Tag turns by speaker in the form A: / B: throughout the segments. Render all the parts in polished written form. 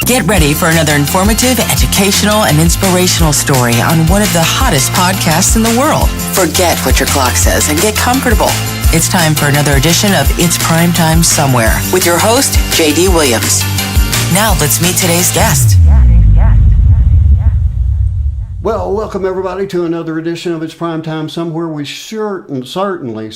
A: Get ready for another informative, educational, and inspirational story on one of the hottest podcasts in the world. Forget what your clock says and get comfortable. It's time for another edition of It's Primetime Somewhere with your host, J.D. Williams. Now let's meet today's guest.
B: Well, welcome everybody to another edition of It's Primetime Somewhere. We certainly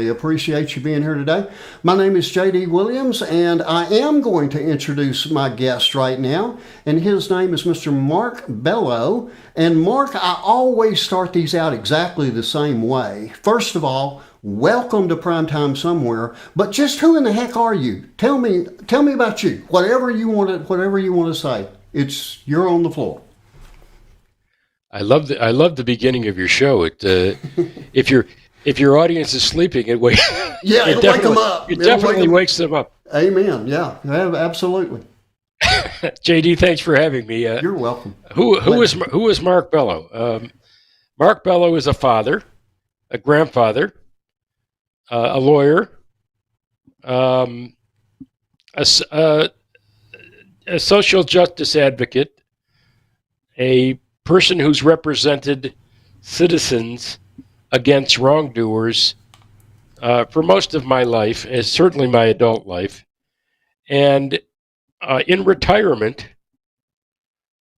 B: appreciate you being here today. My name is J.D. Williams, and I am going to introduce my guest right now, and his name is Mr. Mark Bello. And Mark, I always start these out exactly the same way. First of all, welcome to Primetime Somewhere, but just who in the heck are you? Tell me about you. Whatever you want to say. You're on the floor.
C: I love the beginning of your show. If your audience is sleeping, it'll wake them up. It definitely wakes them up.
B: Amen. Yeah, absolutely.
C: JD, thanks for having me.
B: You're welcome.
C: Who is Mark Bello? Mark Bello is a father, a grandfather, a lawyer, a social justice advocate, a person who's represented citizens against wrongdoers for most of my life, as certainly my adult life. And in retirement,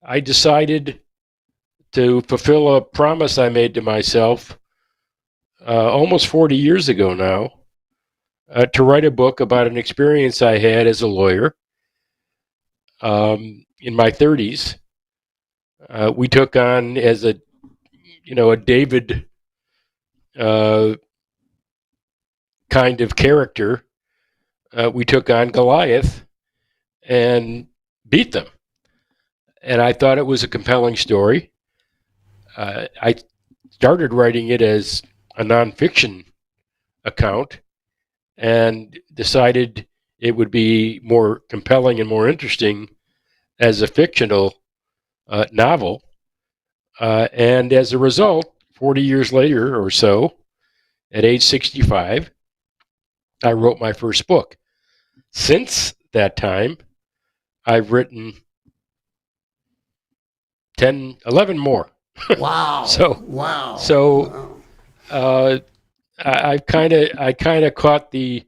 C: I decided to fulfill a promise I made to myself almost 40 years ago now, to write a book about an experience I had as a lawyer in my 30s. We took on as a David kind of character. We took on Goliath and beat them. And I thought it was a compelling story. I started writing it as a nonfiction account and decided it would be more compelling and more interesting as a fictional novel, and as a result, 40 years later or so, at age 65, I wrote my first book. Since that time, I've written 11 more.
B: Wow!
C: Wow! I kind of caught the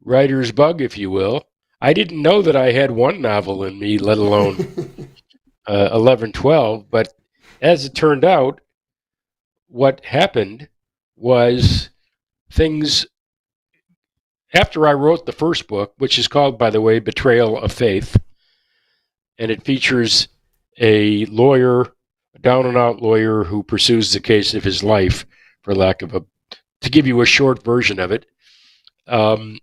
C: writer's bug, if you will. I didn't know that I had one novel in me, let alone 11, 12, but as it turned out, what happened was things, after I wrote the first book, which is called, by the way, Betrayal of Faith, and it features a lawyer, a down-and-out lawyer who pursues the case of his life, to give you a short version of it. And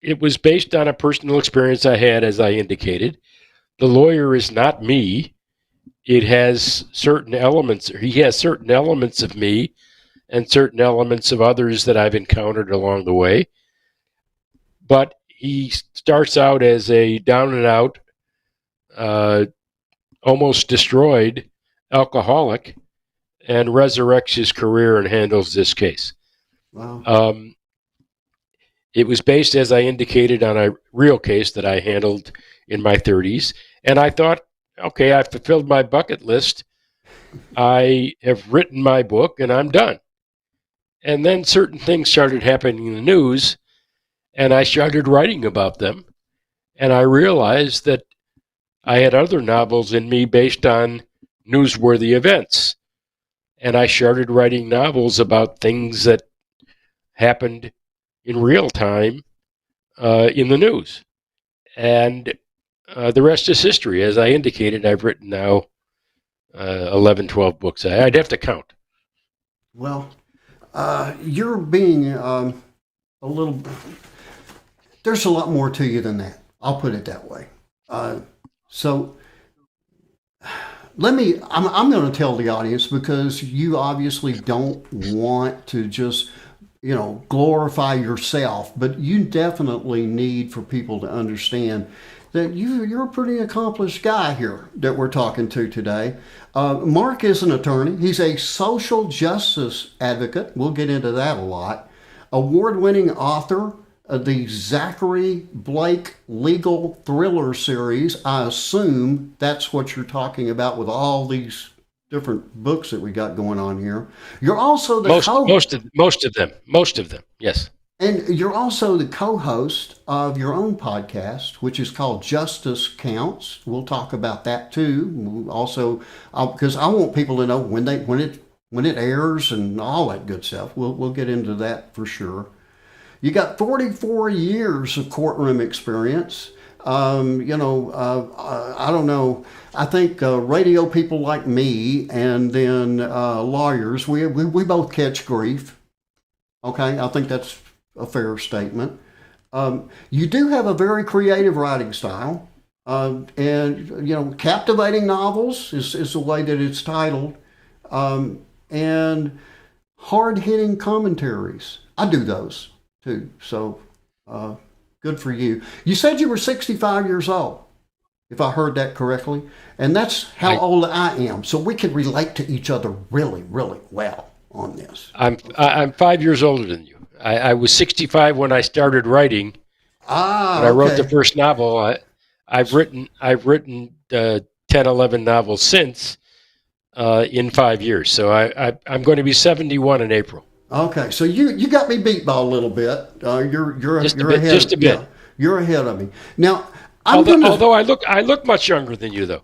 C: it was based on a personal experience I had, as I indicated. The lawyer is not me. It has certain elements. He has certain elements of me and certain elements of others that I've encountered along the way. But he starts out as a down and out, almost destroyed alcoholic and resurrects his career and handles this case.
B: Wow.
C: It was based, as I indicated, on a real case that I handled in my 30s. And I thought, okay, I've fulfilled my bucket list. I have written my book and I'm done. And then certain things started happening in the news and I started writing about them. And I realized that I had other novels in me based on newsworthy events. And I started writing novels about things that happened in real time in the news. And the rest is history. As I indicated, I've written now 11, 12 books. I'd have to count.
B: Well, you're being a little... There's a lot more to you than that. I'll put it that way. So I'm going to tell the audience, because you obviously don't want to just, glorify yourself, but you definitely need for people to understand that you're a pretty accomplished guy here that we're talking to today. Mark is an attorney. He's a social justice advocate. We'll get into that a lot. Award-winning author, the Zachary Blake legal thriller series. I assume that's what you're talking about with all these different books that we got going on here. You're also the
C: most of them, yes.
B: And you're also the co-host of your own podcast, which is called Justice Counts. We'll talk about that too. Also, because I want people to know when it airs and all that good stuff. We'll get into that for sure. You got 44 years of courtroom experience. I don't know. I think radio people like me and then lawyers, we both catch grief. Okay, I think that's a fair statement. You do have a very creative writing style, and captivating novels is the way that it's titled, and hard-hitting commentaries. I do those too, so good for you. You said you were 65 years old, if I heard that correctly, and that's how old I am. So we can relate to each other really, really well on this.
C: I'm 5 years older than you. I was 65 when I started writing. When I wrote the first novel. I've written 10, 11 novels since in 5 years. So I'm going to be 71 in April.
B: Okay, so you got me beat by a little bit. You're
C: just
B: ahead.
C: Just a bit.
B: Yeah, you're ahead of me. Now,
C: although I look much younger than you, though.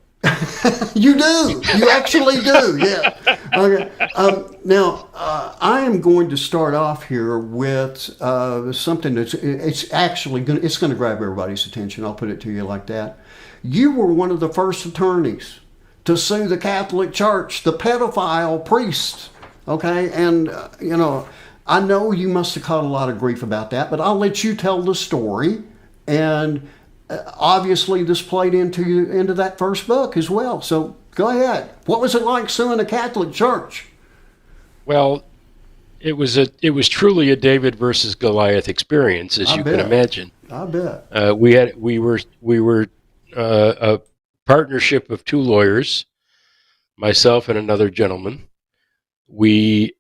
B: You do. You actually do. Yeah. Okay. Now, I am going to start off here with something it's actually going to grab everybody's attention. I'll put it to you like that. You were one of the first attorneys to sue the Catholic Church, the pedophile priest. Okay, and I know you must have caught a lot of grief about that, but I'll let you tell the story. And obviously, this played into that first book as well. So go ahead. What was it like suing the Catholic Church?
C: Well, it was truly a David versus Goliath experience, as you can imagine.
B: I bet.
C: We were a partnership of two lawyers, myself and another gentleman. We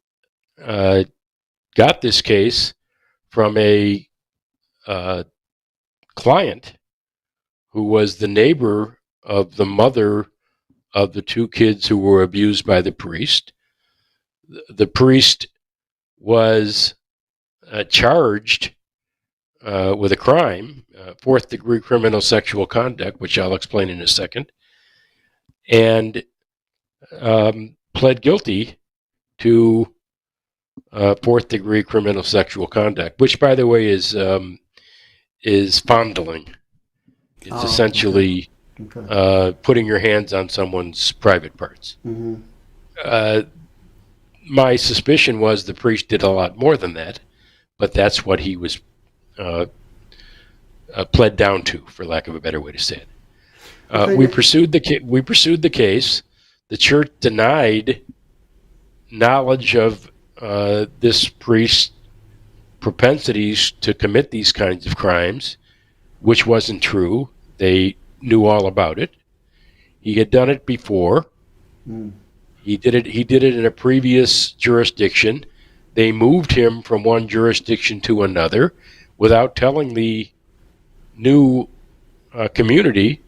C: got this case from a client who was the neighbor of the mother of the two kids who were abused by the priest. The priest was charged with a crime, fourth-degree criminal sexual conduct, which I'll explain in a second, and pled guilty to fourth-degree criminal sexual conduct, which, by the way, is fondling. It's essentially putting your hands on someone's private parts. Mm-hmm. My suspicion was the priest did a lot more than that, but that's what he was pled down to, for lack of a better way to say it. We pursued the case. The church denied knowledge of this priest's propensities to commit these kinds of crimes, which wasn't true. They knew all about it. He had done it before. Mm. He did it in a previous jurisdiction. They moved him from one jurisdiction to another without telling the new community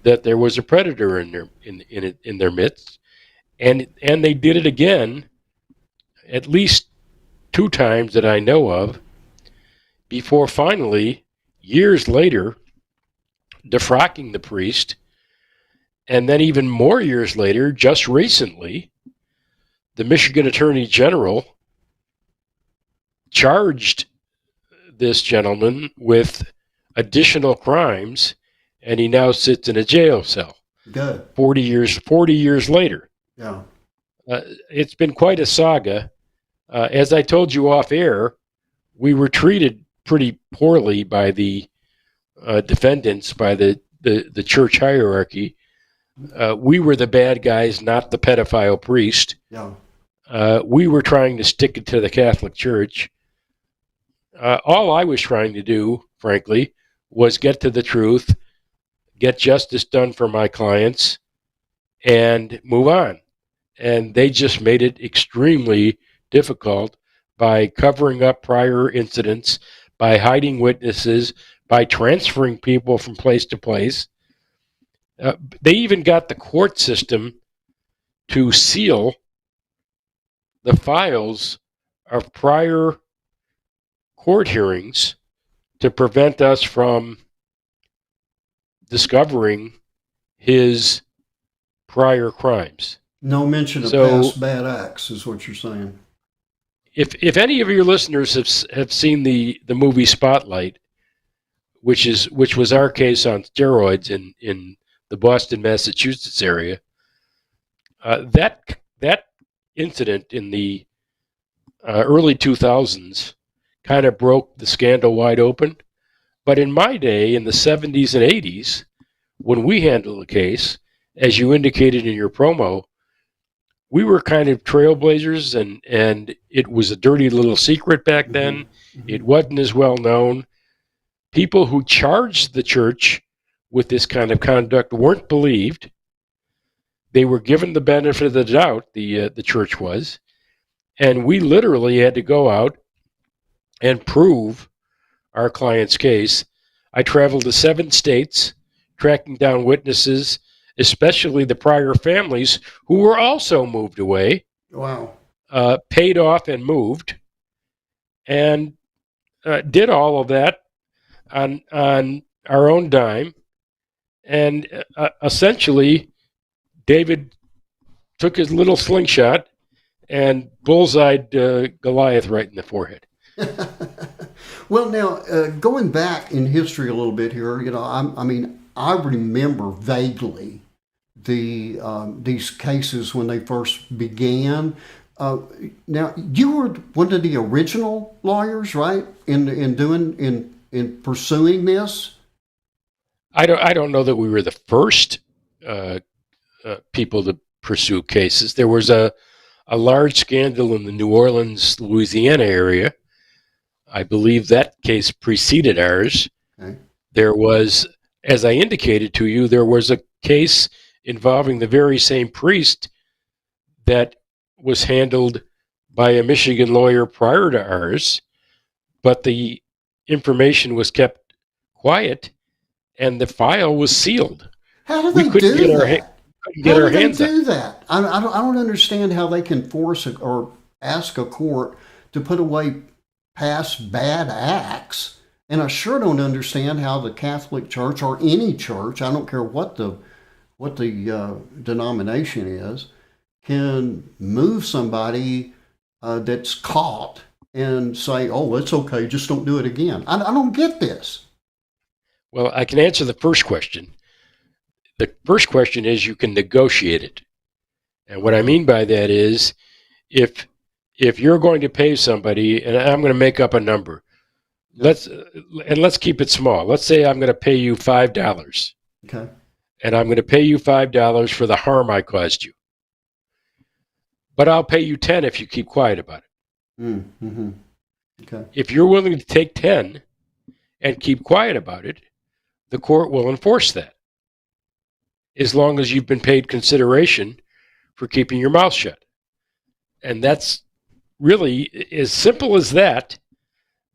C: that there was a predator in their midst, and they did it again at least 2 times that I know of, before finally, years later, defrocking the priest. And then even more years later, just recently, the Michigan Attorney General charged this gentleman with additional crimes, and he now sits in a jail cell.
B: Good.
C: 40 years later.
B: Yeah.
C: It's been quite a saga. As I told you off air, we were treated pretty poorly by the defendants, by the church hierarchy. We were the bad guys, not the pedophile priest.
B: Yeah.
C: We were trying to stick it to the Catholic Church. All I was trying to do, frankly, was get to the truth, get justice done for my clients, and move on. And they just made it extremely difficult by covering up prior incidents, by hiding witnesses, by transferring people from place to place. They even got the court system to seal the files of prior court hearings to prevent us from discovering his prior crimes.
B: No mention of past bad acts is what you're saying.
C: If any of your listeners have seen the movie Spotlight, which was our case on steroids in the Boston, Massachusetts area, that incident in the early 2000s kind of broke the scandal wide open. But in my day, in the 70s and 80s, when we handled the case, as you indicated in your promo, we were kind of trailblazers, and it was a dirty little secret back then. Mm-hmm. It wasn't as well known. People who charged the church with this kind of conduct weren't believed. They were given the benefit of the doubt, the church was, and we literally had to go out and prove our client's case. I traveled to 7 states, tracking down witnesses, especially the prior families who were also moved away.
B: Wow.
C: Paid off and moved, and did all of that on our own dime. And essentially, David took his little slingshot and bullseyed Goliath right in the forehead.
B: Well, now, going back in history a little bit here, I remember vaguely these cases when they first began. Now, you were one of the original lawyers, right? In pursuing this.
C: I don't know that we were the first people to pursue cases. There was a large scandal in the New Orleans, Louisiana area. I believe that case preceded ours. Okay. There was, as I indicated to you, there was a case involving the very same priest that was handled by a Michigan lawyer prior to ours, but the information was kept quiet and the file was sealed.
B: How do they do that?
C: Get our hands on
B: that? I don't understand how they can force or ask a court to put away past bad acts, and I sure don't understand how the Catholic Church or any church, I don't care what the denomination is, can move somebody that's caught and say, "Oh, it's okay, just don't do it again." I don't get this.
C: Well, I can answer the first question. The first question is you can negotiate it. And what I mean by that is if you're going to pay somebody, and I'm going to make up a number, let's keep it small. Let's say I'm going to pay you $5.
B: Okay.
C: And I'm going to pay you $5 for the harm I caused you. But I'll pay you 10 if you keep quiet about it.
B: Mm-hmm. Okay.
C: If you're willing to take 10 and keep quiet about it, the court will enforce that, as long as you've been paid consideration for keeping your mouth shut. And that's really as simple as that.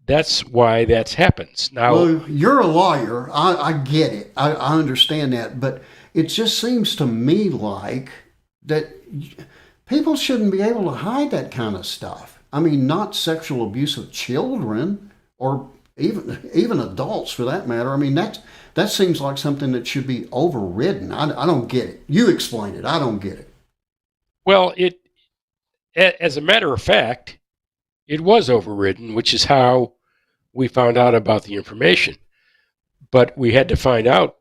C: That's why that happens. Now,
B: well, you're a lawyer. I get it. I understand that. But it just seems to me like that people shouldn't be able to hide that kind of stuff. I mean, not sexual abuse of children or even adults for that matter. I mean, that seems like something that should be overridden. I don't get it. You explain it. I don't get it.
C: Well, as a matter of fact, it was overridden, which is how we found out about the information. But we had to find out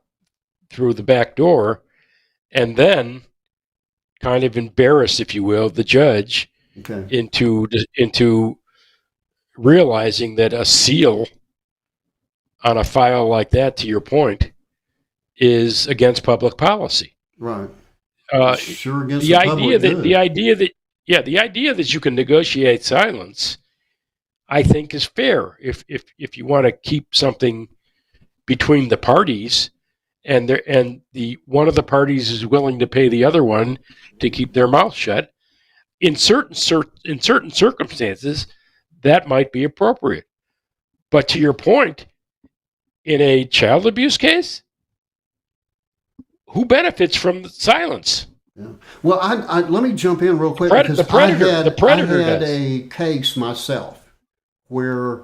C: through the back door and then kind of embarrass, if you will, the judge into realizing that a seal on a file like that, to your point, is against public policy.
B: Right.
C: Sure against the idea that the idea that you can negotiate silence, I think, is fair if you want to keep something between the parties, and the one of the parties is willing to pay the other one to keep their mouth shut. In certain circumstances, that might be appropriate. But to your point, in a child abuse case, who benefits from the silence?
B: Yeah. Well, I let me jump in real quick because
C: The predator
B: I had
C: does.
B: a case myself where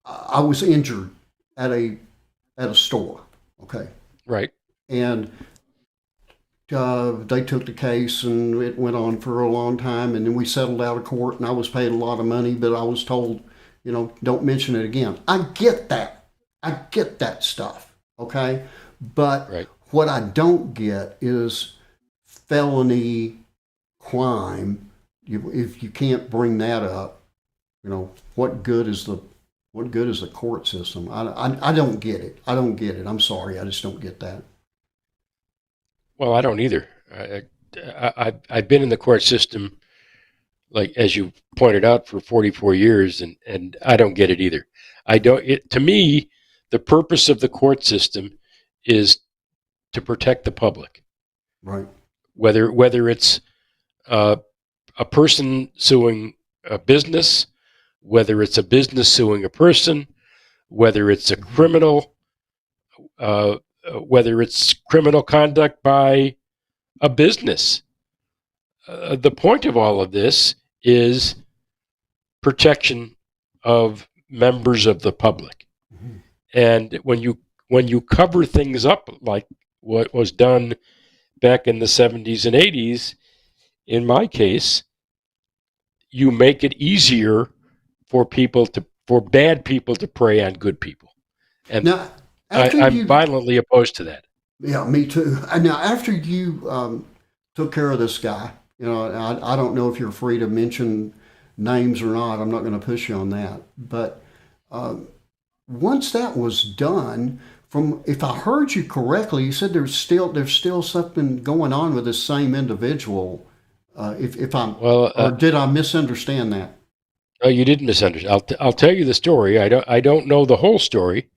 B: I was injured at a store. Okay,
C: Right.
B: and they took the case and it went on for a long time, and then we settled out of court, and I was paid a lot of money, but I was told, don't mention it again. I get that. I get that stuff. Okay, but
C: Right.
B: what I don't get is felony crime. If you can't bring that up, what good is the court system? I don't get it. I don't get it. I'm sorry. I just don't get that.
C: Well, I don't either. I've been in the court system, like as you pointed out, for 44 years, and I don't get it either. To me, the purpose of the court system is to protect the public.
B: Right.
C: Whether it's a person suing a business, whether it's a business suing a person, whether it's a criminal, whether it's criminal conduct by a business. The point of all of this is protection of members of the public.
B: Mm-hmm.
C: And when you cover things up like what was done back in the 70s and 80s, in my case, you make it easier for bad people to prey on good people. And
B: Now,
C: I'm violently opposed to that.
B: Yeah, me too. And now, after you took care of this guy, I don't know if you're free to mention names or not. I'm not going to push you on that. But once that was done, if I heard you correctly, you said there's still something going on with this same individual. Or did I misunderstand that?
C: Oh, you didn't misunderstand. I'll tell you the story. I don't know the whole story.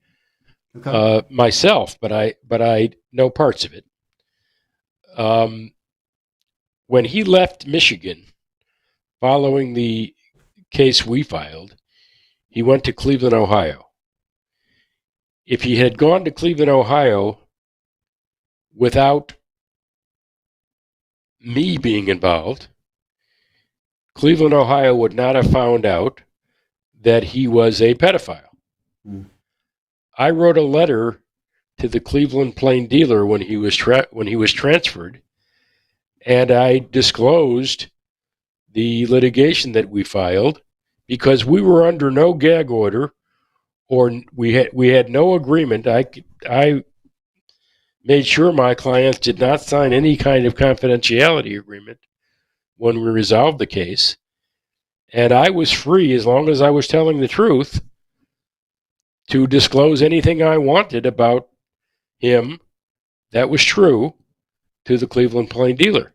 C: Okay. Myself, but I know parts of it. When he left Michigan, following the case we filed, he went to Cleveland, Ohio. If he had gone to Cleveland, Ohio, without me being involved, Cleveland, Ohio would not have found out that he was a pedophile. Mm. I wrote a letter to the Cleveland Plain Dealer when he was transferred, and I disclosed the litigation that we filed because we were under no gag order, or we had no agreement. I made sure my clients did not sign any kind of confidentiality agreement when we resolved the case, and I was free, as long as I was telling the truth, to disclose anything I wanted about him that was true to the Cleveland Plain Dealer.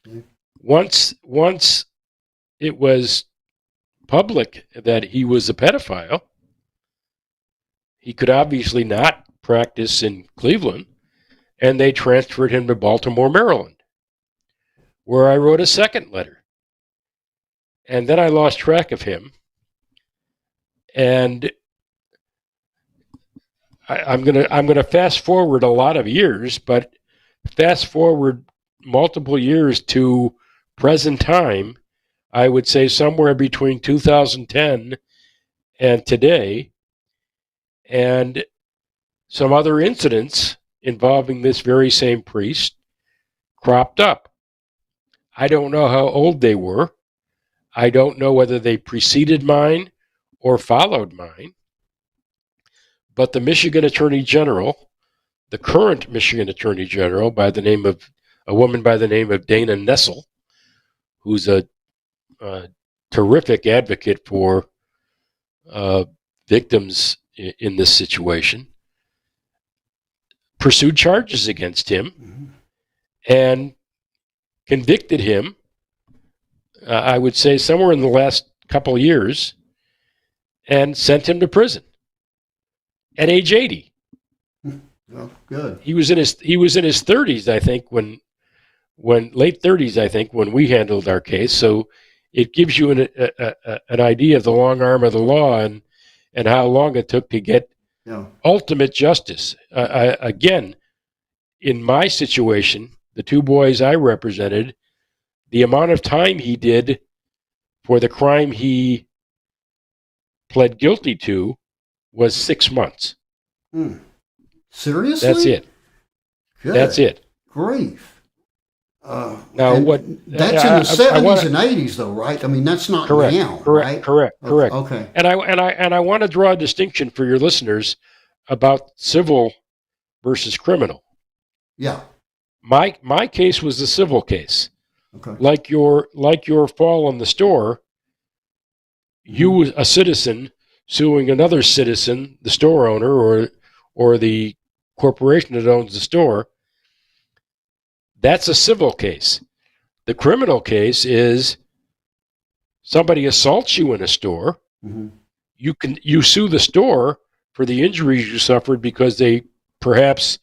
C: Mm-hmm. Once it was public that he was a pedophile, he could obviously not practice in Cleveland, and they transferred him to Baltimore, Maryland, where I wrote a second letter. And then I lost track of him, and I'm gonna fast forward a lot of years, but fast forward multiple years to present time, I would say somewhere between 2010 and today, and some other incidents involving this very same priest cropped up. I don't know how old they were. I don't know whether they preceded mine or followed mine. But the Michigan Attorney General, the current Michigan Attorney General, a woman by the name of Dana Nessel, who's a terrific advocate for victims in this situation, pursued charges against him and convicted him, I would say somewhere in the last couple of years, and sent him to prison at age 80.
B: Oh, good.
C: He was in his 30s, I think, when late 30s, I think, when we handled our case. So it gives you an idea of the long arm of the law, and and how long it took to get ultimate justice. Again, in my situation, the two boys I represented, the amount of time he did for the crime he pled guilty to was 6 months.
B: Seriously?
C: That's it.
B: Good
C: That's it.
B: Grief.
C: Now, what?
B: That's in the 70s and 80s, though, right? I mean, that's not
C: correct,
B: now,
C: correct,
B: right?
C: Correct.
B: Okay.
C: And I want to draw a distinction for your listeners about civil versus criminal.
B: Yeah.
C: My case was a civil case.
B: Okay.
C: Like your fall in the store, you, a citizen, suing another citizen, the store owner or the corporation that owns the store, that's a civil case. The criminal case is somebody assaults you in a store.
B: Mm-hmm.
C: You sue the store for the injuries you suffered because they perhaps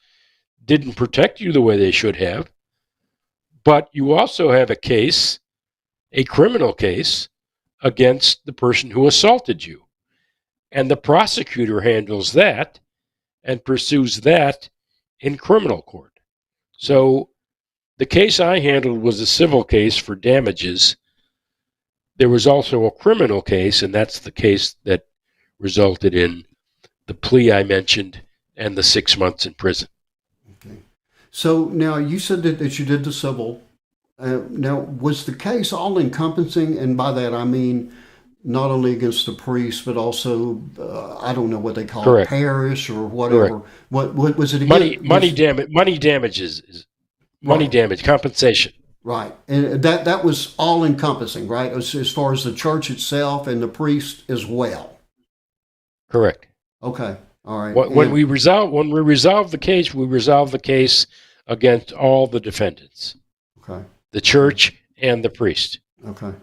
C: didn't protect you the way they should have. But you also have a criminal case, against the person who assaulted you. And the prosecutor handles that and pursues that in criminal court. So the case I handled was a civil case for damages. There was also a criminal case, and that's the case that resulted in the plea I mentioned and the 6 months in prison.
B: Okay. So now you said that you did the civil. Now, was the case all encompassing? And by that, I mean not only against the priest, but also, I don't know what they call
C: Correct.
B: it, parish or whatever.
C: Correct.
B: What was it
C: Money
B: again?
C: damages, money
B: Right.
C: damage, compensation.
B: Right. And that was all encompassing, right? As far as the church itself and the priest as well.
C: Correct.
B: Okay. All right.
C: When we resolve the case against all the defendants.
B: Okay.
C: The church and the priest.
B: Okay.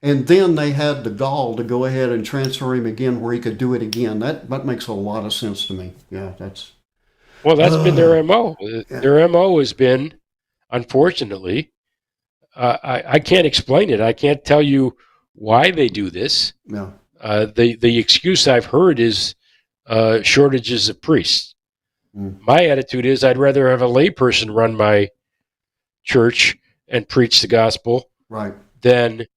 B: And then they had the gall to go ahead and transfer him again where he could do it again. That makes a lot of sense to me. Yeah, that's
C: been their MO.
B: Yeah.
C: Their MO has been, unfortunately, I can't explain it. I can't tell you why they do this.
B: Yeah.
C: The excuse I've heard is shortages of priests.
B: Mm.
C: My attitude is I'd rather have a layperson run my church and preach the gospel
B: Right.
C: than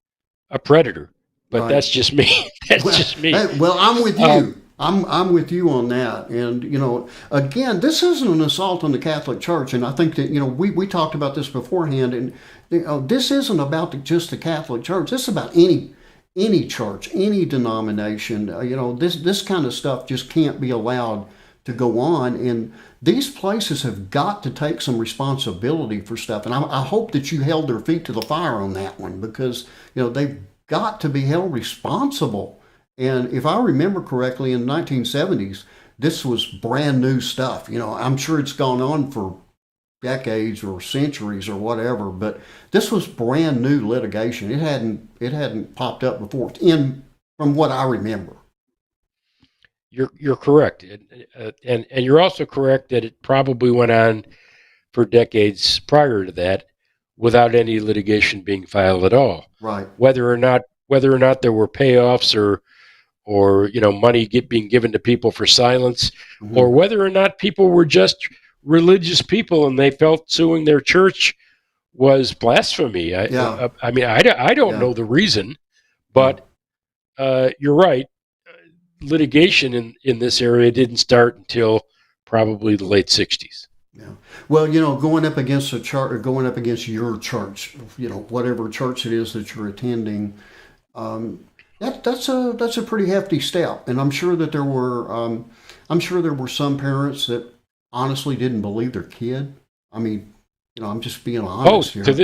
C: a predator. But
B: Right.
C: that's just me. Just me.
B: Well, I'm with you. I'm with you on that. And, again, this isn't an assault on the Catholic Church. And I think that, we talked about this beforehand. And, this isn't about just the Catholic Church. This is about any church, any denomination. This kind of stuff just can't be allowed to go on. And these places have got to take some responsibility for stuff. And I hope that you held their feet to the fire on that one, because, they've got to be held responsible. And if I remember correctly, in the 1970s, this was brand new stuff. I'm sure it's gone on for decades or centuries or whatever, but this was brand new litigation. It hadn't popped up before, from what I remember.
C: You're correct, and you're also correct that it probably went on for decades prior to that without any litigation being filed at all.
B: Right.
C: Whether or not there were payoffs or money being given to people for silence,
B: Mm-hmm.
C: or whether or not people were just religious people and they felt suing their church was blasphemy. I don't know the reason, but you're right. Litigation in this area didn't start until probably the late 60s.
B: Yeah. Well, going up against a church, or going up against your church, whatever church it is that you're attending, that's a pretty hefty step. And I'm sure that there were some parents that honestly didn't believe their kid. I mean, I'm just being honest here.
C: To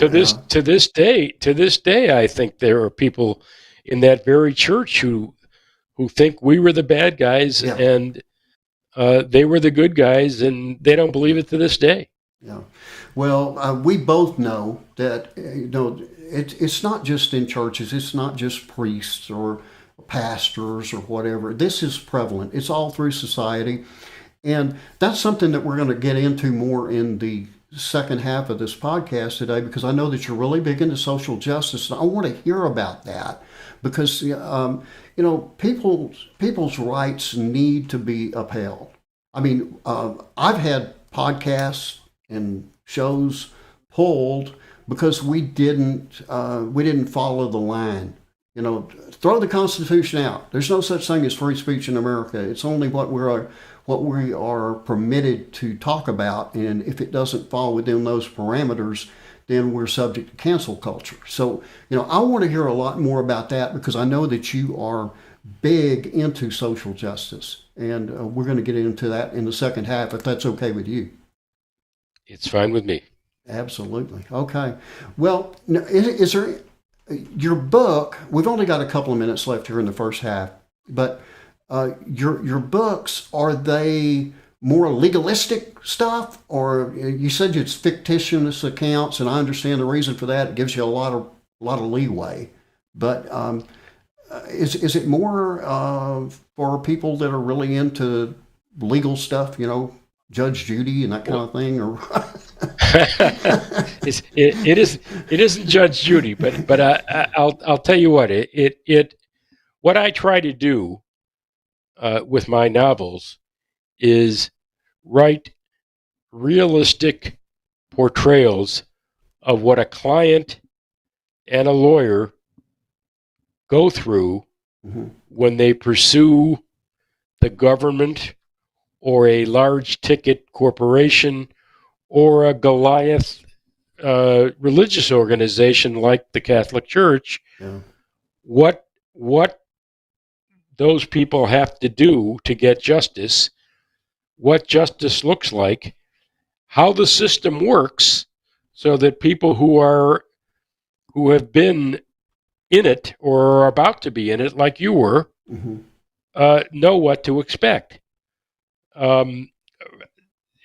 C: this day, I think there are people in that very church who think we were the bad guys and they were the good guys, and they don't believe it to this day.
B: Yeah. Well, we both know that it's not just in churches. It's not just priests or pastors or whatever. This is prevalent. It's all through society, and that's something that we're going to get into more in the second half of this podcast today, because I know that you're really big into social justice, and I want to hear about that, because people's rights need to be upheld. I mean, I've had podcasts and shows pulled because we didn't follow the line. Throw the Constitution out. There's no such thing as free speech in America. It's only what we are permitted to talk about, and if it doesn't fall within those parameters, then we're subject to cancel culture. So, I want to hear a lot more about that because I know that you are big into social justice, and we're going to get into that in the second half, if that's okay with you.
C: It's fine with me.
B: Absolutely. Okay. Well, is there your book? We've only got a couple of minutes left here in the first half, but your books, are they more legalistic stuff, or you said it's fictitious accounts, and I understand the reason for that. It gives you a lot of leeway, but is it more for people that are really into legal stuff, Judge Judy and that kind of thing, or
C: it isn't Judge Judy, but I'll tell you what what I try to do with my novels is write realistic portrayals of what a client and a lawyer go through when they pursue the government or a large ticket corporation or a Goliath religious organization like the Catholic Church.
B: Yeah.
C: What those people have to do to get justice, what justice looks like, how the system works, so that people who have been in it or are about to be in it, like you were, know what to expect. And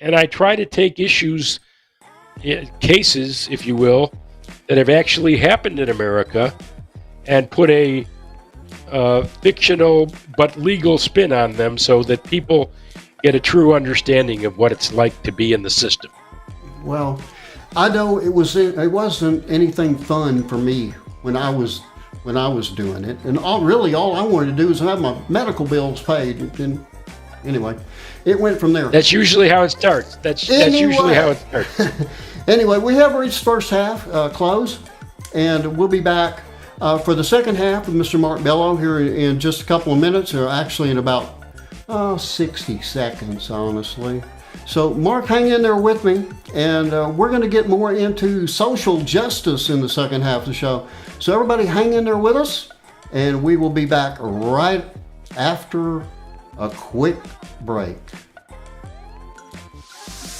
C: I try to take cases, if you will, that have actually happened in America and put a fictional but legal spin on them so that people get a true understanding of what it's like to be in the system.
B: Well, I know it wasn't anything fun for me when I was doing it, and all I wanted to do was have my medical bills paid. And anyway, it went from there.
C: That's usually how it starts. That's usually how it starts.
B: Anyway, we have reached first half close, and we'll be back for the second half with Mr. Mark Bello here in just a couple of minutes, or actually in about 60 seconds, honestly. So, Mark, hang in there with me, and we're going to get more into social justice in the second half of the show. So, everybody, hang in there with us, and we will be back right after a quick break.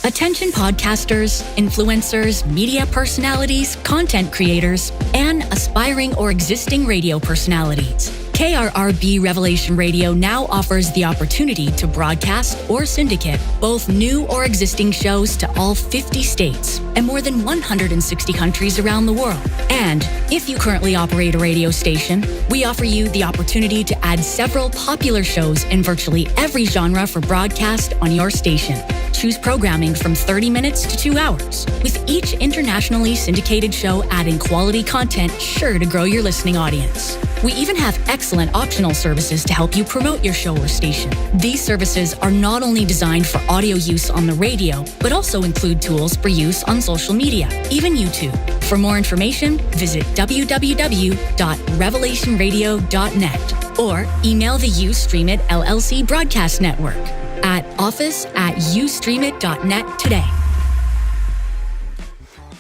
D: Attention podcasters, influencers, media personalities, content creators, and aspiring or existing radio personalities. KRRB Revelation Radio now offers the opportunity to broadcast or syndicate both new or existing shows to all 50 states and more than 160 countries around the world. And if you currently operate a radio station, we offer you the opportunity to add several popular shows in virtually every genre for broadcast on your station. Choose programming from 30 minutes to 2 hours, with each internationally syndicated show adding quality content sure to grow your listening audience. We even have excellent optional services to help you promote your show or station. These services are not only designed for audio use on the radio, but also include tools for use on social media, even YouTube. For more information, visit www.revelationradio.net or email the Ustreamit LLC Broadcast Network at office@ustreamit.net today.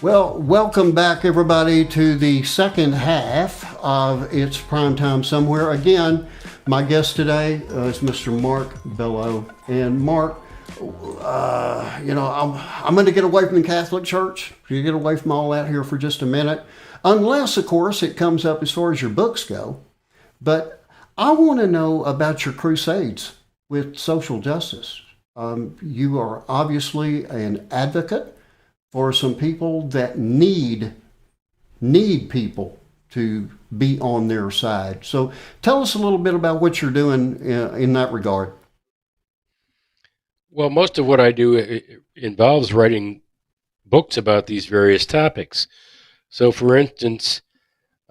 B: Well, welcome back, everybody, to the second half of It's Primetime Somewhere. Again, my guest today is Mr. Mark Bello. And Mark, I'm going to get away from the Catholic Church. You get away from all that here for just a minute. Unless, of course, it comes up as far as your books go. But I want to know about your crusades with social justice. You are obviously an advocate for some people that need people to be on their side. So tell us a little bit about what you're doing in that regard.
C: Well, most of what I do involves writing books about these various topics. So, for instance,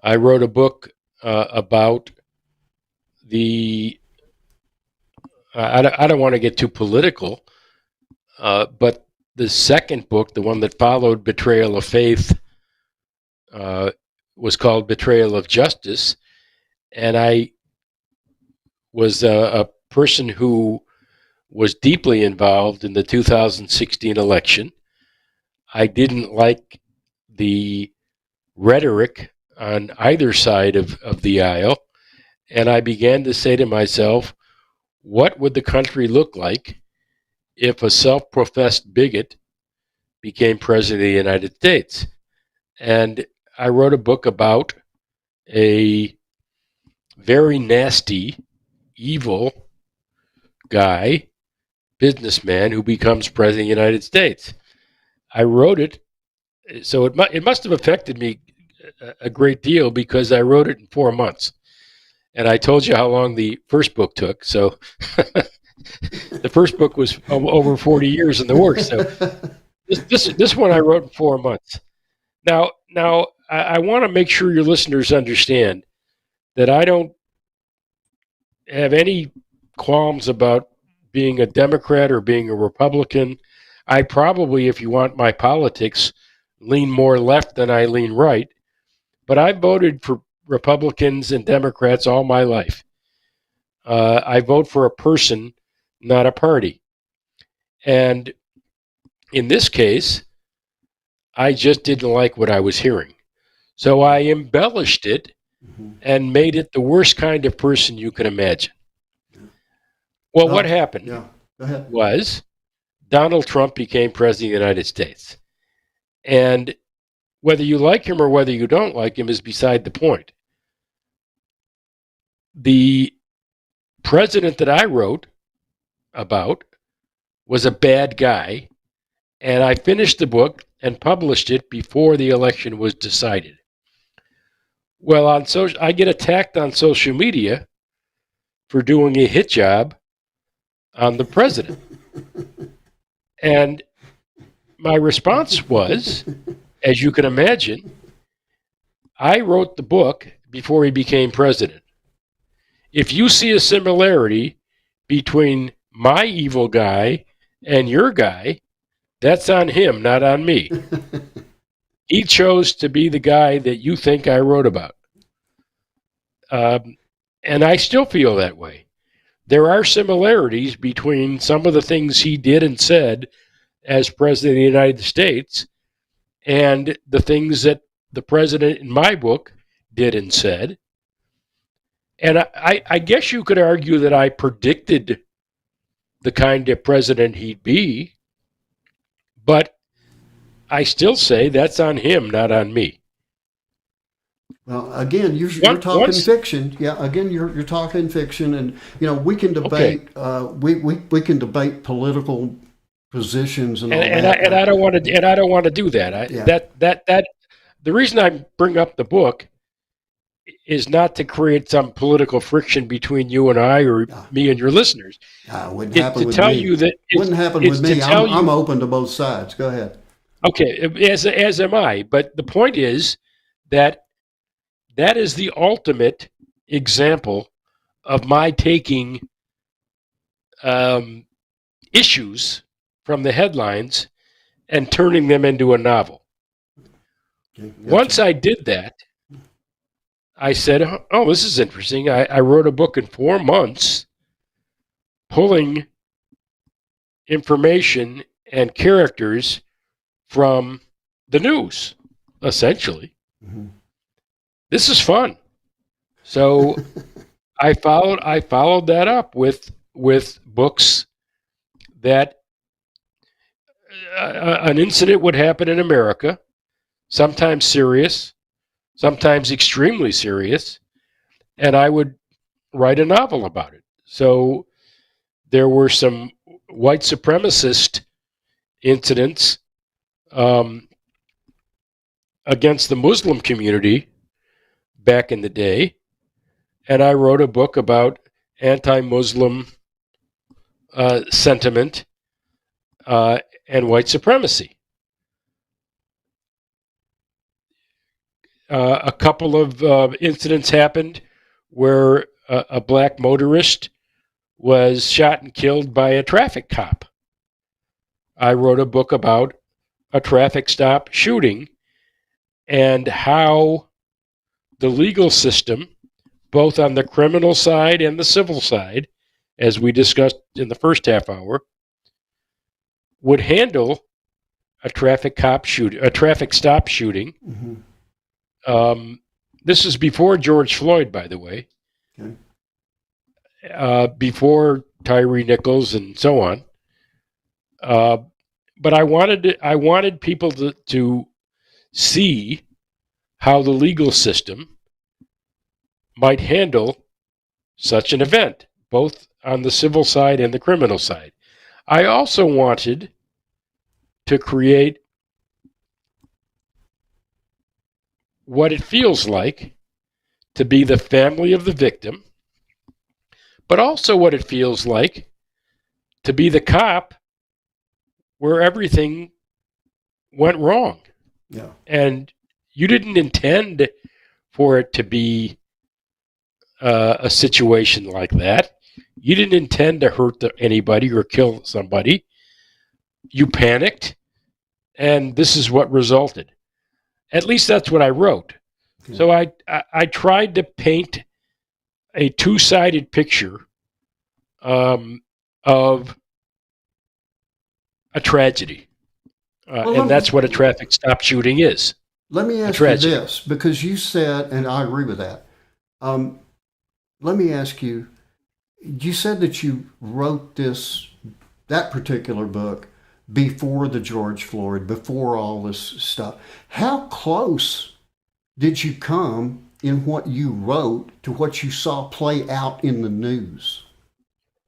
C: I wrote a book about I don't want to get too political, but the second book, the one that followed Betrayal of Faith, was called Betrayal of Justice, and I was a person who was deeply involved in the 2016 election. I didn't like the rhetoric on either side of the aisle, and I began to say to myself, what would the country look like if a self-professed bigot became president of the United States? And I wrote a book about a very nasty, evil guy, businessman, who becomes president of the United States. I wrote it, so it must have affected me a great deal because I wrote it in 4 months. And I told you how long the first book took. So the first book was over 40 years in the works. So this one I wrote in 4 months. Now I want to make sure your listeners understand that I don't have any qualms about being a Democrat or being a Republican. I probably, if you want my politics, lean more left than I lean right. But I voted for Republicans and Democrats all my life. I vote for a person, not a party. And in this case, I just didn't like what I was hearing. So I embellished it and made it the worst kind of person you can imagine. Well, what happened was Donald Trump became president of the United States. And whether you like him or whether you don't like him is beside the point. The president that I wrote about was a bad guy, and I finished the book and published it before the election was decided. Well, I get attacked on social media for doing a hit job on the president. And my response was, as you can imagine, I wrote the book before he became president. If you see a similarity between my evil guy and your guy, that's on him, not on me. He chose to be the guy that you think I wrote about. And I still feel that way. There are similarities between some of the things he did and said as president of the United States and the things that the president in my book did and said. And I guess you could argue that I predicted the kind of president he'd be, but I still say that's on him, not on me.
B: Well, again, you're talking fiction. Yeah, again, you're talking fiction, and we can debate. Okay. We can debate political positions and all that.
C: And I don't want to do that. That the reason I bring up the book is not to create some political friction between you and I or me and your listeners.
B: Wouldn't happen with me. Wouldn't happen with me. I'm open to both sides. Go ahead.
C: Okay, as am I. But the point is that is the ultimate example of my taking issues from the headlines and turning them into a novel. Okay, gotcha. Once I did that, I said, oh, this is interesting. I wrote a book in 4 months pulling information and characters from the news, essentially. Mm-hmm. This is fun. So I followed that up with books that an incident would happen in America, sometimes serious, sometimes extremely serious, and I would write a novel about it. So there were some white supremacist incidents against the Muslim community back in the day, and I wrote a book about anti-Muslim sentiment and white supremacy. A couple of incidents happened where a black motorist was shot and killed by a traffic cop. I wrote a book about a traffic stop shooting and how the legal system, both on the criminal side and the civil side, as we discussed in the first half hour, would handle a traffic stop shooting.
B: Mm-hmm.
C: This is before George Floyd, by the way,
B: Okay.
C: Before Tyree Nichols and so on. But I wanted people to see how the legal system might handle such an event, both on the civil side and the criminal side. I also wanted to create what it feels like to be the family of the victim, but also what it feels like to be the cop where everything went wrong.
B: Yeah.
C: And you didn't intend for it to be a situation like that. You didn't intend to hurt anybody or kill somebody. You panicked, and this is what resulted. At least that's what I wrote.
B: Okay.
C: So I tried to paint a two-sided picture of a tragedy. And that's what a traffic stop shooting is.
B: Let me ask you this, because you said, and I agree with that. Let me ask you, you said that you wrote that particular book before the George Floyd, before all this stuff. How close did you come in what you wrote to what you saw play out in the news?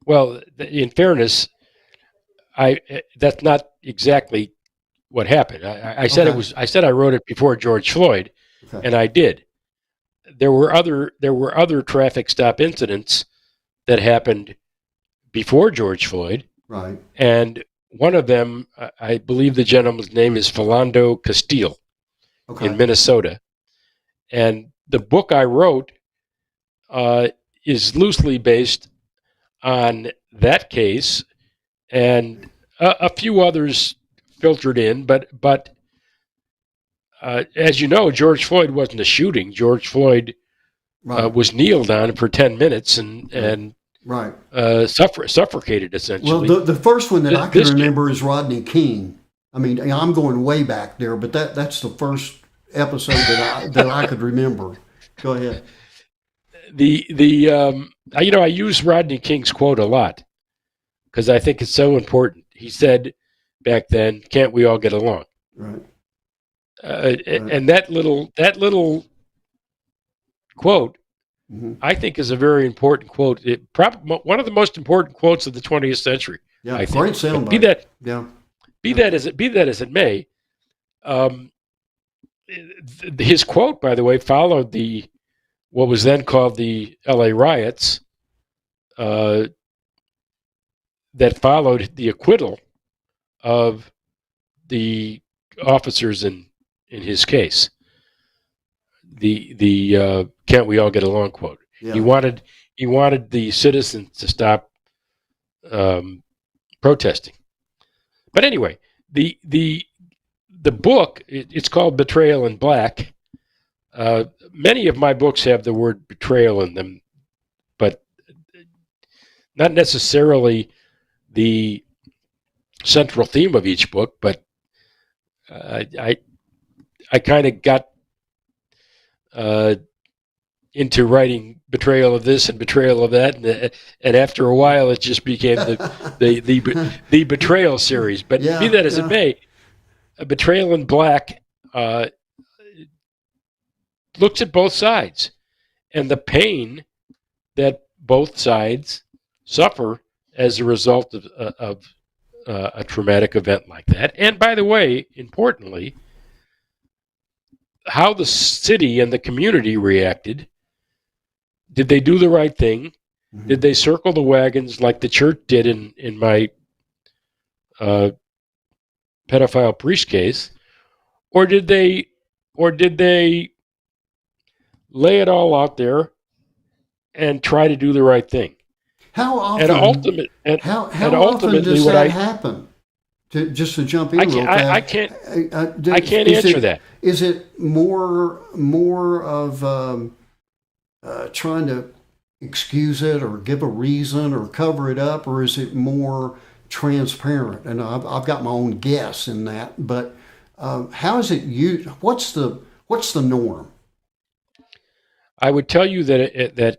C: Well, in fairness, that's not exactly what happened. I said
B: Okay.
C: I said I wrote it before George Floyd,
B: Okay.
C: and I did. There were other traffic stop incidents that happened before George Floyd,
B: Right.
C: and one of them, I believe the gentleman's name is Philando Castile
B: Okay.
C: in Minnesota, and the book I wrote is loosely based on that case and a few others filtered in, but as you know, George Floyd wasn't a shooting. George Floyd
B: Right.
C: was kneeled on for 10 minutes and
B: Right.
C: suffocated, essentially.
B: Well, the first one that I can
C: This-
B: remember is Rodney King. I mean, I'm going way back there, but that's the first episode that I could remember. Go ahead.
C: I use Rodney King's quote a lot because I think it's so important. He said back then, "Can't we all get along?"
B: Right.
C: And that little quote,
B: Mm-hmm.
C: I think, is a very important quote. One of the most important quotes of the 20th century.
B: Yeah.
C: I think.
B: Great soundbite.
C: Be
B: Yeah.
C: that as it may, his quote, by the way, followed what was then called the L.A. riots, that followed the acquittal of the officers in his case. The "Can't we all get along?" quote.
B: Yeah.
C: He wanted the citizens to stop protesting. But anyway, the book, it's called Betrayal in Black. Many of my books have the word betrayal in them, but not necessarily the central theme of each book. But I kind of got into writing betrayal of this and betrayal of that, and after a while, it just became the betrayal series. But
B: Yeah,
C: be that as it may, a Betrayal in Black looks at both sides and the pain that both sides suffer as a result of a traumatic event like that. And by the way, importantly, how the city and the community reacted. Did they do the right thing?
B: Mm-hmm.
C: Did they circle the wagons like the church did in my pedophile priest case, or did they lay it all out there and try to do the right thing.
B: How often?
C: And ultimately,
B: how often does that happen? Just to jump in real fast,
C: I can't answer that.
B: Is it more of trying to excuse it or give a reason or cover it up, or is it more transparent? And I've got my own guess in that, but how is it used? What's the norm?
C: I would tell you that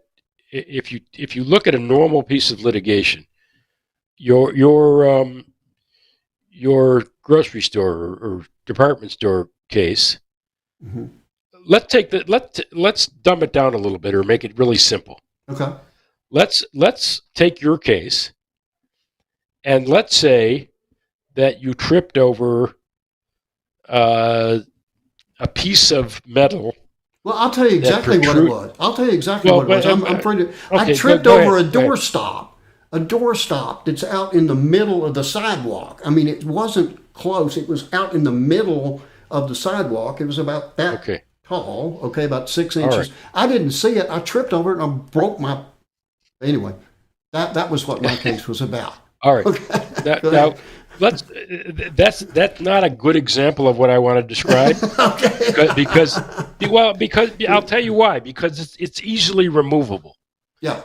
C: if you look at a normal piece of litigation, your grocery store or department store case,
B: mm-hmm.
C: let's dumb it down a little bit or make it really simple.
B: Okay.
C: Let's take your case, and let's say that you tripped over a piece of metal.
B: Well, I'll tell you exactly what it was. I tripped over a doorstop. A doorstop that's out in the middle of the sidewalk. I mean, it wasn't close. It was out in the middle of the sidewalk. It was about that tall, about 6 inches.
C: Right.
B: I didn't see it. I tripped over it and I broke my... Anyway, that was what my case was about.
C: All right.
B: Okay.
C: Now, that's not a good example of what I want to describe.
B: Okay.
C: Because I'll tell you why. Because it's easily removable.
B: Yeah.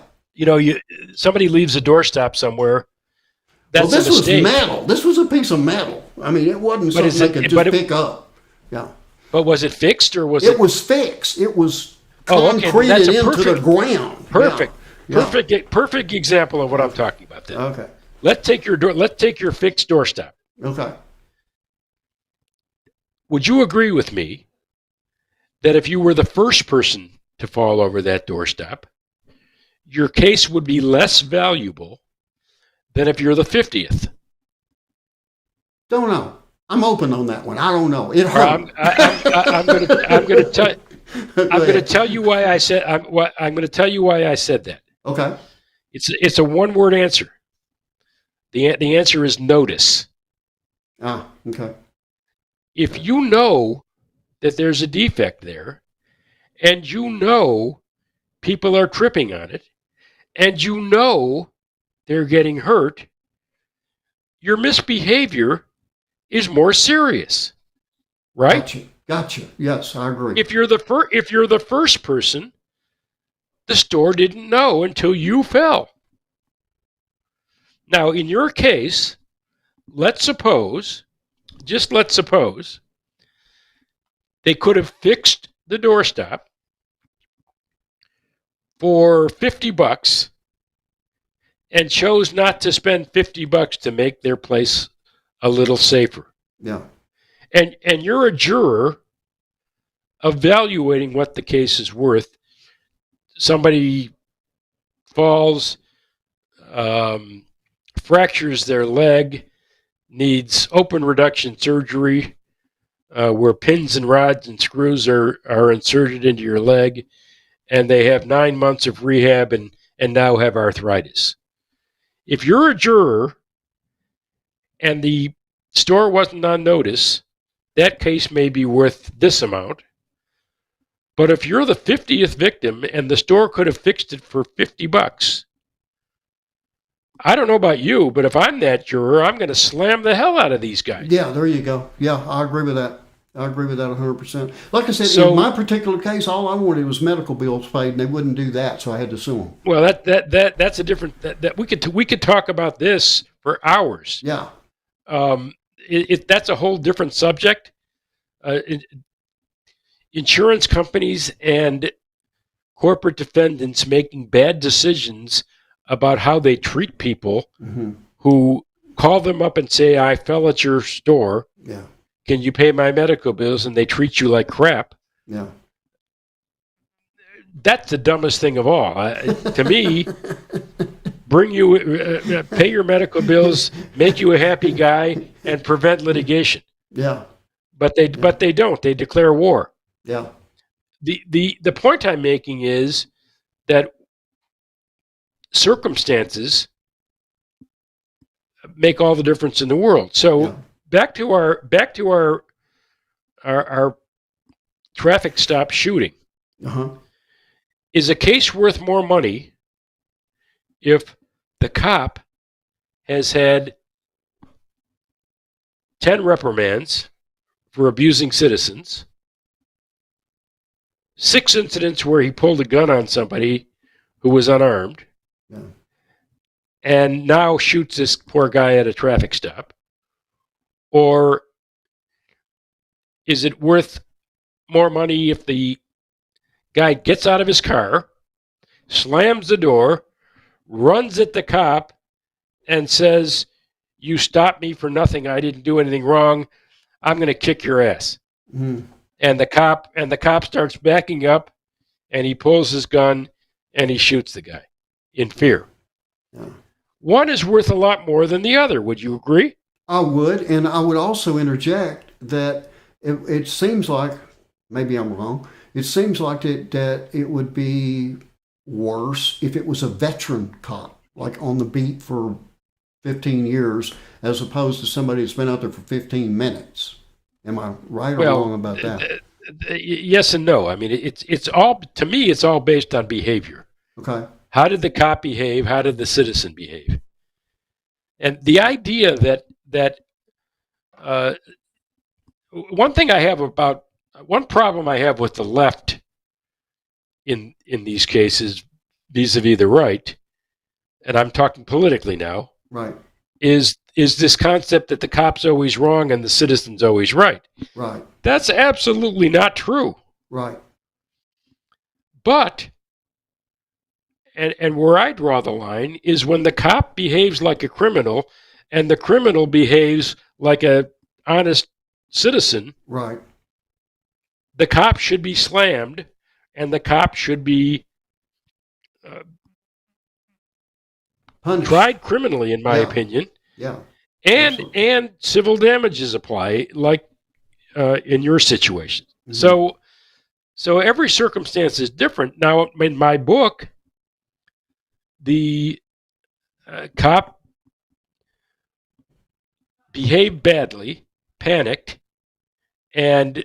C: Somebody leaves a doorstop somewhere. That's
B: this
C: a mistake.
B: was metal. This was a piece of metal. I mean, it wasn't something they could just pick up. Yeah.
C: But was it fixed or was it?
B: It was fixed. It was concreted into the ground.
C: Perfect.
B: Yeah.
C: Perfect example of what I'm talking about. Then.
B: Okay.
C: Let's take your fixed doorstop.
B: Okay.
C: Would you agree with me that if you were the first person to fall over that doorstop, your case would be less valuable than if you're the 50th?
B: Don't know. I'm open on that one. I don't know. It hurt.
C: I'm going to tell you why I said that.
B: Okay.
C: It's a one-word answer. The answer is notice.
B: Okay.
C: If you know that there's a defect there, and you know people are tripping on it, and you know they're getting hurt, your misbehavior is more serious, right?
B: Gotcha. Yes, I agree.
C: If you're the first person, the store didn't know until you fell. Now, in your case, let's suppose they could have fixed the doorstop for $50 and chose not to spend $50 to make their place a little safer.
B: Yeah.
C: And you're a juror evaluating what the case is worth. Somebody falls, fractures their leg, needs open reduction surgery, where pins and rods and screws are inserted into your leg, and they have 9 months of rehab and now have arthritis. If you're a juror and the store wasn't on notice, that case may be worth this amount. But if you're the 50th victim and the store could have fixed it for $50, I don't know about you, but if I'm that juror, I'm going to slam the hell out of these guys.
B: Yeah, there you go. Yeah, I agree with that. I agree with that 100%. Like I said, in my particular case, all I wanted was medical bills paid, and they wouldn't do that, so I had to sue them.
C: Well, that's a different. That we could talk about this for hours.
B: Yeah.
C: That's a whole different subject. Insurance companies and corporate defendants making bad decisions about how they treat people who call them up and say, "I fell at your store.
B: Yeah.
C: Can you pay my medical bills?" And they treat you like crap.
B: Yeah.
C: That's the dumbest thing of all. To me, pay your medical bills, make you a happy guy, and prevent litigation.
B: Yeah.
C: But they don't. They declare war.
B: Yeah.
C: The point I'm making is that circumstances make all the difference in the world. So back to our traffic stop shooting. Is a case worth more money if the cop has had 10 reprimands for abusing citizens, 6 incidents where he pulled a gun on somebody who was unarmed, and now shoots this poor guy at a traffic stop? Or is it worth more money if the guy gets out of his car, slams the door, runs at the cop, and says, "You stopped me for nothing. I didn't do anything wrong. I'm going to kick your ass."
B: Mm.
C: And the cop starts backing up, and he pulls his gun and he shoots the guy in fear.
B: Yeah.
C: One is worth a lot more than the other. Would you agree?
B: I would, and I would also interject that it seems like, maybe I'm wrong, it seems like that it would be worse if it was a veteran cop, like on the beat for 15 years, as opposed to somebody that's been out there for 15 minutes. Am I right or wrong about that?
C: Yes and no. I mean, it's all, to me, it's all based on behavior.
B: Okay.
C: How did the cop behave? How did the citizen behave? And the idea that one problem I have with the left in these cases, vis-a-vis the right, and I'm talking politically now,
B: right,
C: is this concept that the cop's always wrong and the citizen's always right.
B: Right.
C: That's absolutely not true.
B: Right.
C: But, and where I draw the line is when the cop behaves like a criminal and the criminal behaves like a honest citizen.
B: Right.
C: The cop should be slammed and the cop should be tried criminally, in my opinion.
B: Yeah.
C: And civil damages apply, like in your situation. Mm-hmm. So every circumstance is different. Now, in my book, the cop behaved badly, panicked, and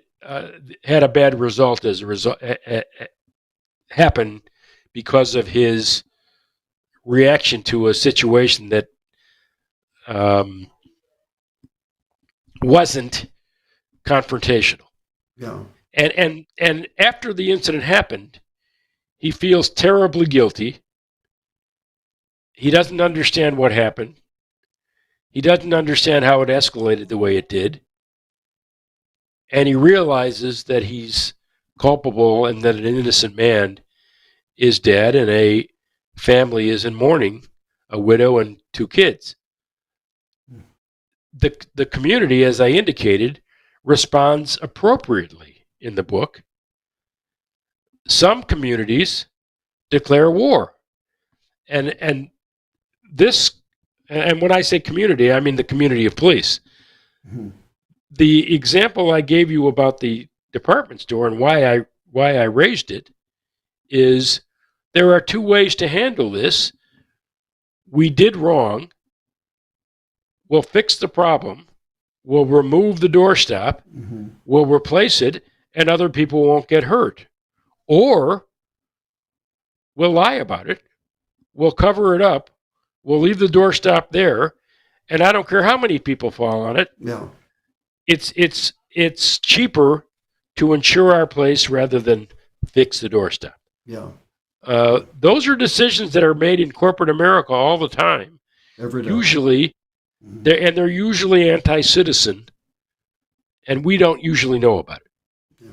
C: had a bad result as a result. Happened because of his reaction to a situation that wasn't confrontational.
B: Yeah.
C: And after the incident happened, he feels terribly guilty. He doesn't understand what happened. He doesn't understand how it escalated the way it did. And he realizes that he's culpable and that an innocent man is dead and a family is in mourning, a widow and 2 kids. The community, as I indicated, responds appropriately in the book. Some communities declare war. And when I say community, I mean the community of police. Mm-hmm. The example I gave you about the department store and why I raised it is there are 2 ways to handle this. We did wrong. We'll fix the problem. We'll remove the doorstop. Mm-hmm. We'll replace it, and other people won't get hurt. Or we'll lie about it. We'll cover it up. We'll leave the doorstop there, and I don't care how many people fall on it.
B: Yeah.
C: It's cheaper to insure our place rather than fix the doorstop.
B: Yeah.
C: Those are decisions that are made in corporate America all the time.
B: Every day.
C: Usually, they're usually anti-citizen, and we don't usually know about it.
B: Yeah.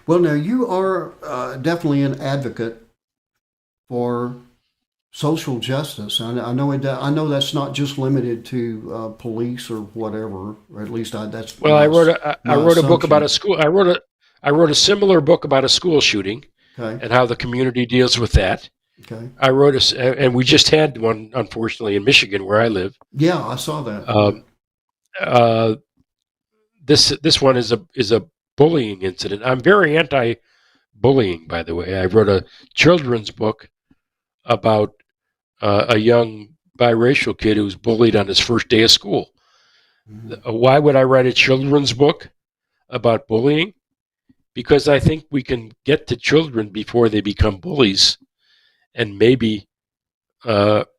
B: Well, now you are definitely an advocate for social justice. I know that's not just limited to police or whatever, or at least that's.
C: Well, I wrote a book about a school. I wrote a similar book about a school shooting. Okay. And how the community deals with that.
B: Okay.
C: I wrote and we just had one, unfortunately, in Michigan, where I live.
B: Yeah, I saw that.
C: This one is a bullying incident. I'm very anti-bullying, by the way. I wrote a children's book about a young biracial kid who was bullied on his first day of school. Mm-hmm. Why would I write a children's book about bullying? because I think we can get to children before they become bullies and maybe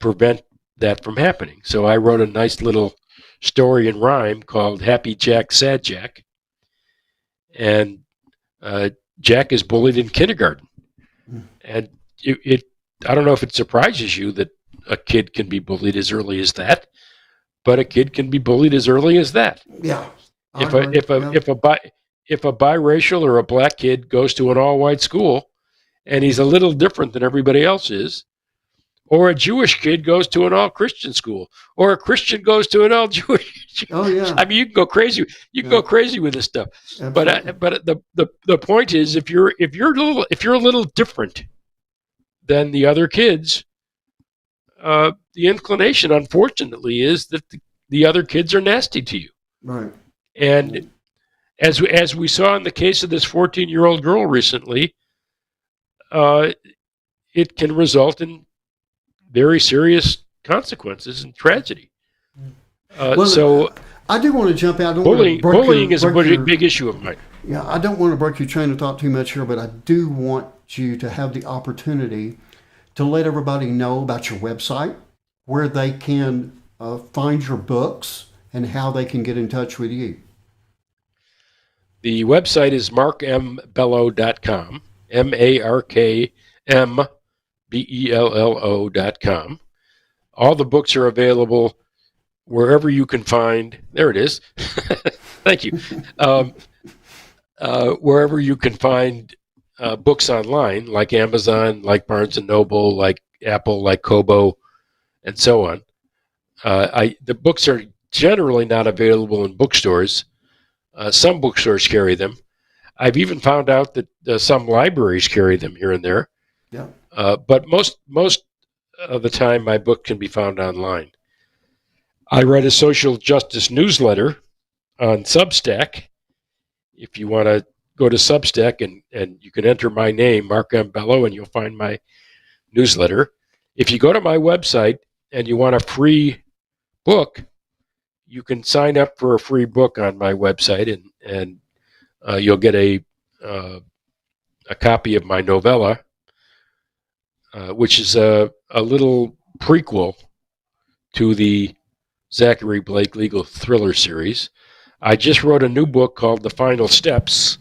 C: prevent that from happening. So I wrote a nice little story in rhyme called Happy Jack, Sad Jack. And Jack is bullied in kindergarten. And I don't know if it surprises you that a kid can be bullied as early as that, but a kid can be bullied as early as that.
B: Yeah.
C: If a biracial or a black kid goes to an all-white school and he's a little different than everybody else is, or a Jewish kid goes to an all-Christian school, or a Christian goes to an all-Jewish.
B: Oh yeah.
C: I mean, you can go crazy. You can go crazy with this stuff.
B: Absolutely.
C: But the point is, if you're a little different than the other kids, the inclination, unfortunately, is that the other kids are nasty to you.
B: Right.
C: And as we saw in the case of this 14-year-old girl recently, it can result in very serious consequences and tragedy. So
B: I do want to jump out.
C: Bullying is a big issue of mine.
B: Yeah, I don't want to break your train of thought too much here, but I do want you to have the opportunity to let everybody know about your website, where they can find your books, and how they can get in touch with you.
C: The website is markmbello.com, markmbello.com. All the books are available wherever you can find. There it is. Thank you. Wherever you can find books online, like Amazon, like Barnes & Noble, like Apple, like Kobo, and so on. The books are generally not available in bookstores. Some bookstores carry them. I've even found out that some libraries carry them here and there.
B: Yeah.
C: But most of the time, my book can be found online. I write a social justice newsletter on Substack. If you want to go to Substack and you can enter my name, Mark M. Bello, and you'll find my newsletter. If you go to my website and you want a free book, you can sign up for a free book on my website, and you'll get a copy of my novella, which is a little prequel to the Zachary Blake legal thriller series. I just wrote a new book called The Final Steps,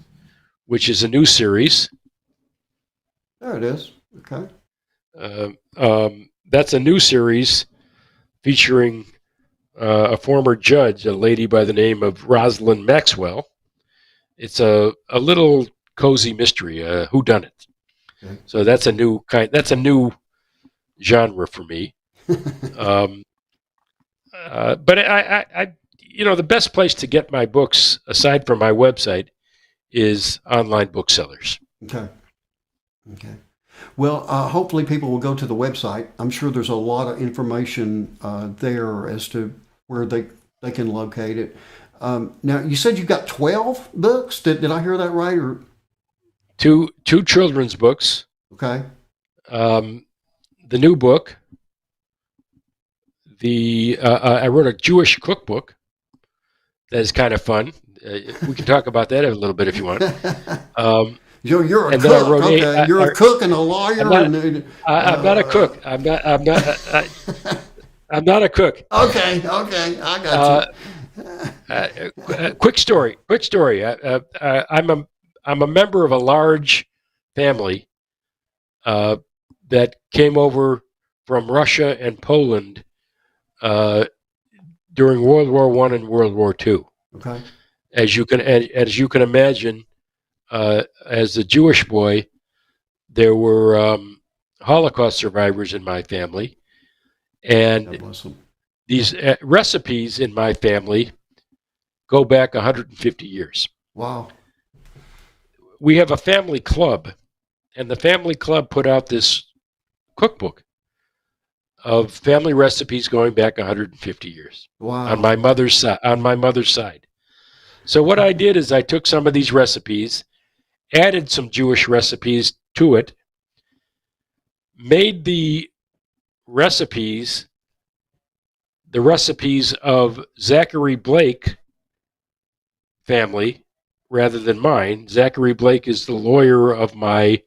C: which is a new series.
B: There it is. Okay.
C: That's a new series featuring a former judge, a lady by the name of Rosalind Maxwell. It's a little cozy mystery, whodunit. Okay. So that's a new genre for me. But I the best place to get my books, aside from my website, is online booksellers.
B: Okay. Well, hopefully people will go to the website. I'm sure there's a lot of information there as to where they can locate it. Now, you said you got 12 books. Did I hear that right? Or
C: two children's books.
B: Okay.
C: The new book. I wrote a Jewish cookbook. That is kind of fun. We can talk about that a little bit if you want.
B: You're a cook. You're a cook and a lawyer.
C: I'm not a cook. I'm not a cook.
B: Okay, I got
C: you. Quick story. I'm a member of a large family that came over from Russia and Poland during World War I and World War II.
B: Okay.
C: As you can imagine, as a Jewish boy, there were Holocaust survivors in my family, and these recipes in my family go back 150 years.
B: Wow.
C: We have a family club, and the family club put out this cookbook of family recipes going back 150 years.
B: Wow.
C: On my mother's side. So what I did is I took some of these recipes, added some Jewish recipes to it, made the recipes of Zachary Blake family rather than mine. Zachary Blake is the lawyer of my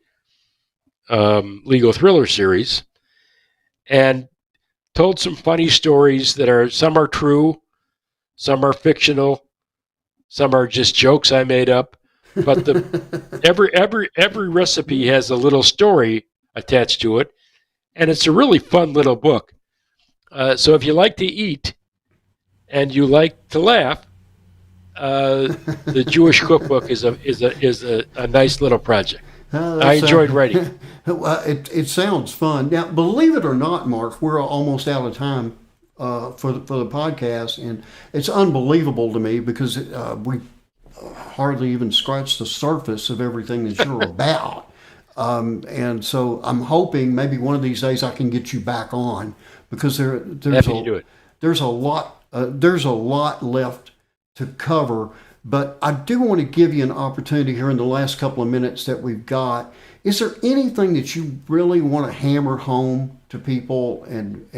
C: legal thriller series, and told some funny stories that are, some are true, some are fictional, some are just jokes I made up. But every recipe has a little story attached to it, and it's a really fun little book. So if you like to eat and you like to laugh, the Jewish Cookbook is a nice little project. I enjoyed writing.
B: It sounds fun. Now, believe it or not, Mark, we're almost out of time for the podcast, and it's unbelievable to me because we hardly even scratched the surface of everything that you're about. And so I'm hoping maybe one of these days I can get you back on, because there's a lot left to cover. But I do want to give you an opportunity here in the last couple of minutes that we've got. Is there anything that you really want to hammer home to people, and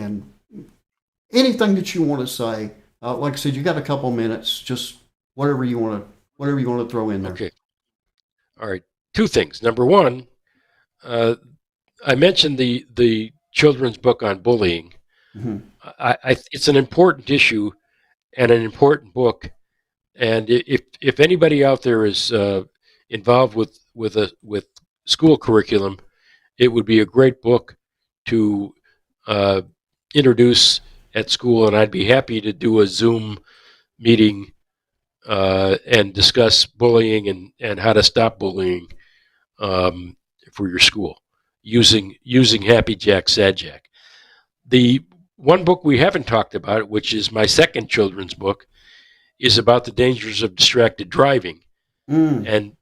B: anything that you want to say? Like I said, you got a couple of minutes. Just whatever you want to throw in there. Okay.
C: All right. Two things. Number one, I mentioned the children's book on bullying. Mm-hmm. It's an important issue and an important book. And if anybody out there is involved with school curriculum, it would be a great book to introduce at school. And I'd be happy to do a Zoom meeting and discuss bullying and how to stop bullying for your school using Happy Jack, Sad Jack. The one book we haven't talked about, which is my second children's book, is about the dangers of distracted driving and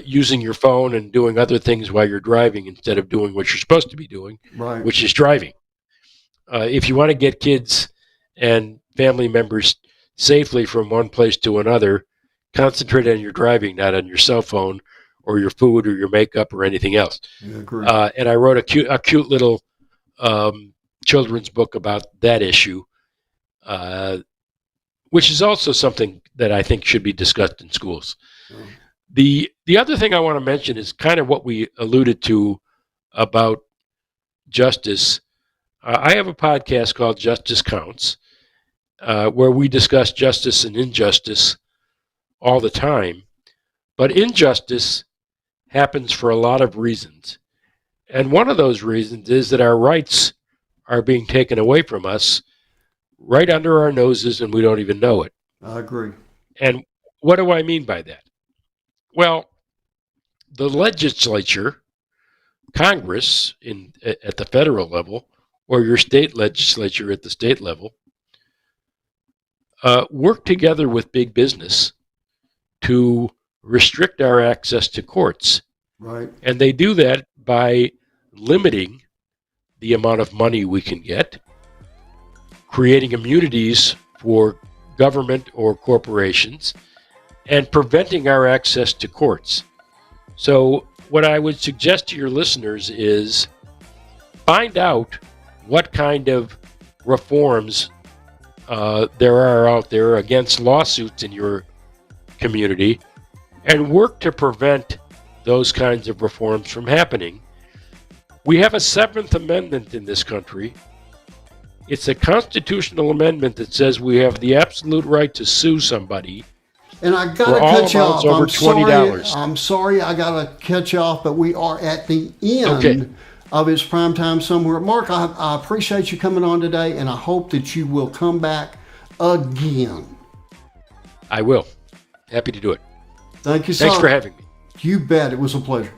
C: using your phone and doing other things while you're driving instead of doing what you're supposed to be doing, right, which is driving. If you want to get kids and family members safely from one place to another, concentrate on your driving, not on your cell phone or your food or your makeup or anything else. Yeah, and I wrote a cute little children's book about that issue, which is also something that I think should be discussed in schools. Oh. The other thing I want to mention is kind of what we alluded to about justice. I have a podcast called Justice Counts, where we discuss justice and injustice all the time. But injustice happens for a lot of reasons. And one of those reasons is that our rights are being taken away from us right under our noses, and we don't even know it.
B: I agree.
C: And what do I mean by that? Well, the legislature, Congress at the federal level, or your state legislature at the state level, work together with big business to restrict our access to courts.
B: Right.
C: And they do that by limiting the amount of money we can get, creating immunities for government or corporations, and preventing our access to courts. So what I would suggest to your listeners is find out what kind of reforms there are out there against lawsuits in your community, and work to prevent those kinds of reforms from happening. We have a 7th Amendment in this country. It's a constitutional amendment that says we have the absolute right to sue somebody.
B: And I got to cut you off.
C: Over $20.
B: I'm sorry, I got to cut you off, but we are at the end of It's Prime Time Somewhere. Mark, I appreciate you coming on today, and I hope that you will come back again.
C: I will. Happy to do it.
B: Thank you, sir.
C: Thanks for having me.
B: You bet. It was a pleasure.